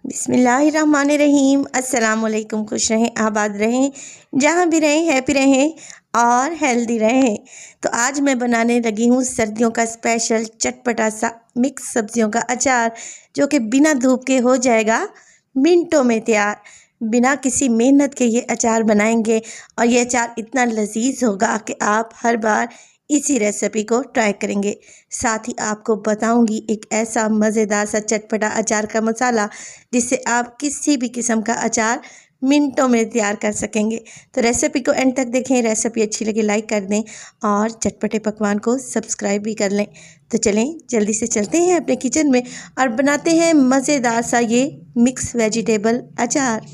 बिस्मिल्लाहिर्रहमानिर्रहीम। अस्सलामुअलैकुम। खुश रहें, आबाद रहें, जहाँ भी रहें हैप्पी रहें और हेल्दी रहें। तो आज मैं बनाने लगी हूँ सर्दियों का स्पेशल चटपटा सा मिक्स सब्जियों का अचार, जो कि बिना धूप के हो जाएगा मिनटों में तैयार। बिना किसी मेहनत के ये अचार बनाएंगे और ये अचार इतना लजीज होगा कि आप हर बार इसी रेसिपी को ट्राई करेंगे। साथ ही आपको बताऊंगी एक ऐसा मज़ेदार सा चटपटा अचार का मसाला जिससे आप किसी भी किस्म का अचार मिनटों में तैयार कर सकेंगे। तो रेसिपी को एंड तक देखें। रेसिपी अच्छी लगे लाइक कर दें और चटपटे पकवान को सब्सक्राइब भी कर लें। तो चलें जल्दी से चलते हैं अपने किचन में और बनाते हैं मज़ेदार सा ये मिक्स वेजिटेबल अचार।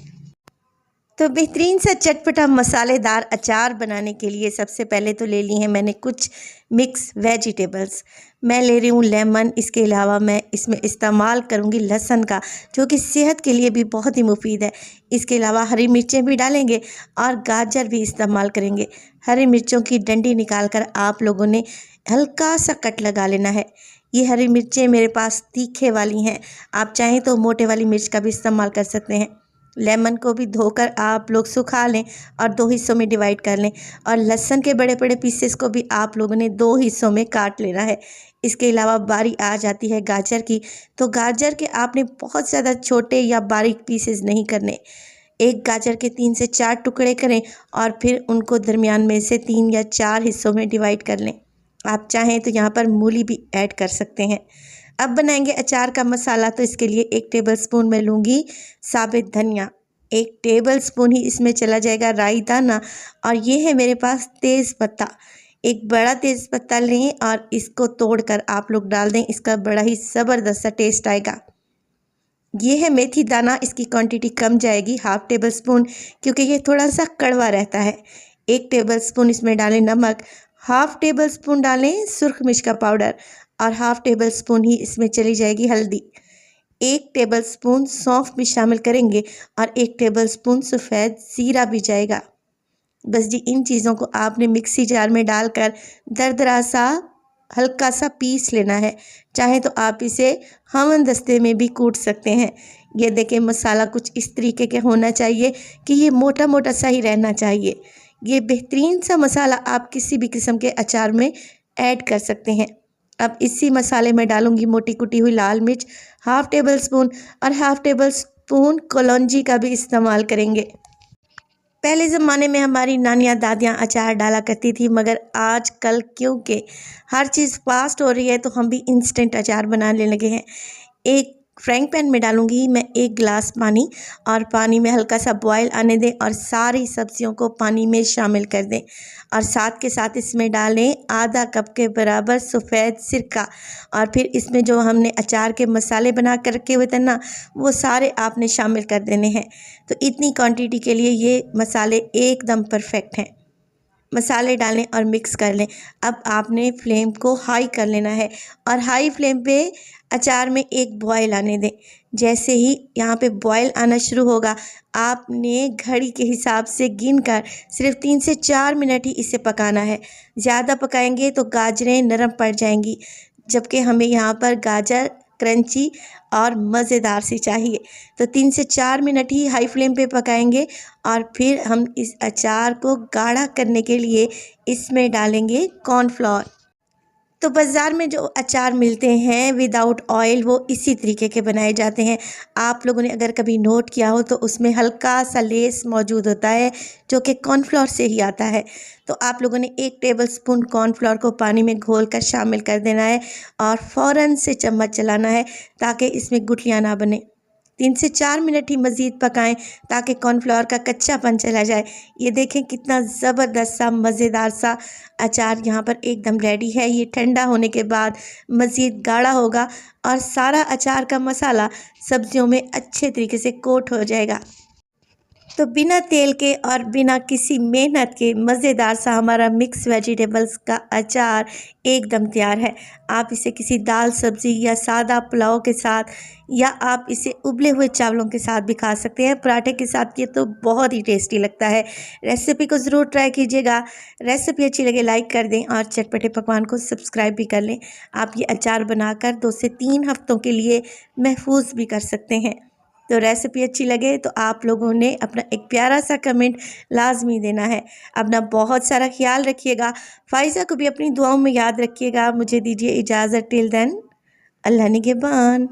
तो बेहतरीन सा चटपटा मसालेदार अचार बनाने के लिए सबसे पहले तो ले ली हैं मैंने कुछ मिक्स वेजिटेबल्स। मैं ले रही हूँ लेमन, इसके अलावा मैं इसमें इस्तेमाल करूँगी लहसुन का, जो कि सेहत के लिए भी बहुत ही मुफीद है। इसके अलावा हरी मिर्चें भी डालेंगे और गाजर भी इस्तेमाल करेंगे। हरी मिर्चों की डंडी निकाल कर आप लोगों ने हल्का सा कट लगा लेना है। ये हरी मिर्चें मेरे पास तीखे वाली हैं, आप चाहें तो मोटे वाली मिर्च का भी इस्तेमाल कर सकते हैं। लेमन को भी धोकर आप लोग सुखा लें और 2 हिस्सों में डिवाइड कर लें। और लहसुन के बड़े बड़े पीसेस को भी आप लोगों ने 2 हिस्सों में काट लेना है। इसके अलावा बारी आ जाती है गाजर की, तो गाजर के आपने बहुत ज़्यादा छोटे या बारीक पीसेस नहीं करने। एक गाजर के 3 से 4 टुकड़े करें और फिर उनको दरमियान में से 3 या 4 हिस्सों में डिवाइड कर लें। आप चाहें तो यहाँ पर मूली भी ऐड कर सकते हैं। अब बनाएंगे अचार का मसाला। तो इसके लिए 1 टेबलस्पून मैं लूँगी साबित धनिया, 1 टेबलस्पून ही इसमें चला जाएगा राई दाना, और ये है मेरे पास तेज़ पत्ता। एक बड़ा तेज़ पत्ता लें और इसको तोड़कर आप लोग डाल दें, इसका बड़ा ही ज़बरदस्त सा टेस्ट आएगा। ये है मेथी दाना, इसकी क्वांटिटी कम जाएगी, 1/2 टेबलस्पून, क्योंकि ये थोड़ा सा कड़वा रहता है। 1 टेबलस्पून इसमें डालें नमक, 1/2 टेबलस्पून डालें सुर्ख मिर्च का पाउडर और 1/2 टेबलस्पून ही इसमें चली जाएगी हल्दी। 1 टेबलस्पून सौंफ भी शामिल करेंगे और 1 टेबलस्पून सफ़ेद ज़ीरा भी जाएगा। बस जी इन चीज़ों को आपने मिक्सी जार में डालकर दरदरा सा हल्का सा पीस लेना है। चाहे तो आप इसे हमन-दस्ते में भी कूट सकते हैं। ये देखें मसाला कुछ इस तरीके के होना चाहिए कि ये मोटा मोटा सा ही रहना चाहिए। ये बेहतरीन सा मसाला आप किसी भी किस्म के अचार में ऐड कर सकते हैं। अब इसी मसाले में डालूंगी मोटी कुटी हुई लाल मिर्च 1/2 टेबलस्पून और 1/2 टेबलस्पून कलौंजी का भी इस्तेमाल करेंगे। पहले ज़माने में हमारी नानियाँ दादियाँ अचार डाला करती थी, मगर आजकल क्योंकि हर चीज़ फास्ट हो रही है तो हम भी इंस्टेंट अचार बनाने लगे हैं। एक फ्राइंग पैन में डालूंगी मैं 1 गिलास पानी, और पानी में हल्का सा बॉयल आने दें और सारी सब्जियों को पानी में शामिल कर दें। और साथ के साथ इसमें डालें आधा कप के बराबर सफ़ेद सिरका, और फिर इसमें जो हमने अचार के मसाले बना कर रखे हुए थे ना, वो सारे आपने शामिल कर देने हैं। तो इतनी क्वांटिटी के लिए ये मसाले एकदम परफेक्ट हैं। मसाले डालें और मिक्स कर लें। अब आपने फ्लेम को हाई कर लेना है और हाई फ्लेम पे अचार में एक बॉयल आने दें। जैसे ही यहाँ पे बॉयल आना शुरू होगा, आपने घड़ी के हिसाब से गिनकर सिर्फ 3 से 4 मिनट ही इसे पकाना है। ज़्यादा पकाएंगे तो गाजरें नरम पड़ जाएंगी, जबकि हमें यहाँ पर गाजर क्रंची और मज़ेदार सी चाहिए। तो 3 से 4 मिनट ही हाई फ्लेम पे पकाएंगे और फिर हम इस अचार को गाढ़ा करने के लिए इसमें डालेंगे कॉर्नफ्लोर। तो बाज़ार में जो अचार मिलते हैं विदाउट ऑयल, वो इसी तरीके के बनाए जाते हैं। आप लोगों ने अगर कभी नोट किया हो तो उसमें हल्का सा लेस मौजूद होता है, जो कि कॉर्नफ्लोर से ही आता है। तो आप लोगों ने 1 टेबलस्पून कॉर्नफ्लोर को पानी में घोलकर शामिल कर देना है और फ़ौरन से चम्मच चलाना है ताकि इसमें गुठलियाँ ना बने। 3 से 4 मिनट ही मज़ीद पकाएं ताकि कॉर्नफ्लावर का कच्चापन चला जाए। ये देखें कितना ज़बरदस्त सा मज़ेदार सा अचार यहाँ पर एकदम रेडी है। ये ठंडा होने के बाद मज़ीद गाढ़ा होगा और सारा अचार का मसाला सब्जियों में अच्छे तरीके से कोट हो जाएगा। तो बिना तेल के और बिना किसी मेहनत के मज़ेदार सा हमारा मिक्स वेजिटेबल्स का अचार एकदम तैयार है। आप इसे किसी दाल सब्ज़ी या सादा पुलाव के साथ, या आप इसे उबले हुए चावलों के साथ भी खा सकते हैं, पराठे के साथ। ये तो बहुत ही टेस्टी लगता है। रेसिपी को ज़रूर ट्राई कीजिएगा। रेसिपी अच्छी लगे लाइक कर दें और चटपटे पकवान को सब्सक्राइब भी कर लें। आप ये अचार बनाकर 2 से 3 हफ्तों के लिए महफूज भी कर सकते हैं। तो रेसिपी अच्छी लगे तो आप लोगों ने अपना एक प्यारा सा कमेंट लाजमी देना है। अपना बहुत सारा ख्याल रखिएगा, फ़ाइज़ा को भी अपनी दुआओं में याद रखिएगा। मुझे दीजिए इजाज़त, टिल देन अल्लाह निगहबान।